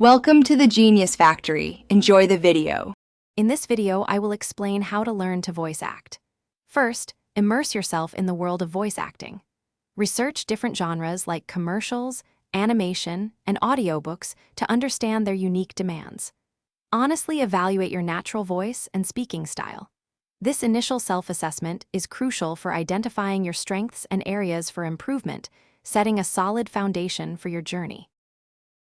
Welcome to the Genius Factory. Enjoy the video. In this video, I will explain how to learn to voice act. First, immerse yourself in the world of voice acting. Research different genres like commercials, animation, and audiobooks to understand their unique demands. Honestly evaluate your natural voice and speaking style. This initial self-assessment is crucial for identifying your strengths and areas for improvement, setting a solid foundation for your journey.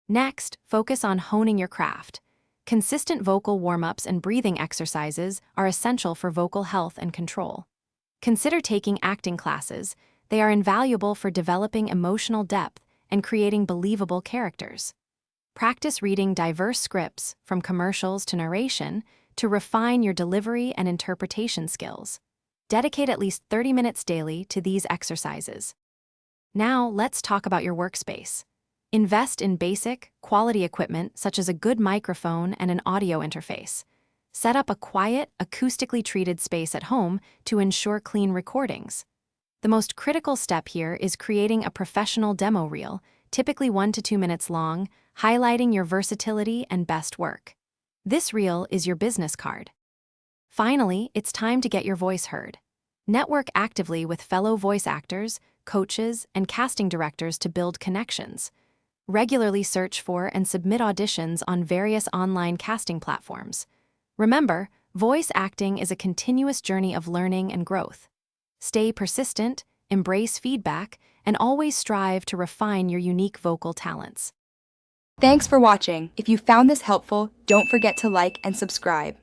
Next, focus on honing your craft. Consistent vocal warm-ups and breathing exercises are essential for vocal health and control. Consider taking acting classes. They are invaluable for developing emotional depth and creating believable characters. Practice reading diverse scripts, from commercials to narration, to refine your delivery and interpretation skills. Dedicate at least 30 minutes daily to these exercises. Now, let's talk about your workspace. Invest in basic, quality equipment such as a good microphone and an audio interface. Set up a quiet, acoustically treated space at home to ensure clean recordings. The most critical step here is creating a professional demo reel, typically 1 to 2 minutes long, highlighting your versatility and best work. This reel is your business card. Finally, it's time to get your voice heard. Network actively with fellow voice actors, coaches, and casting directors to build connections. Regularly search for and submit auditions on various online casting platforms. Remember, voice acting is a continuous journey of learning and growth. Stay persistent, embrace feedback, and always strive to refine your unique vocal talents. Thanks for watching. If you found this helpful, don't forget to like and subscribe.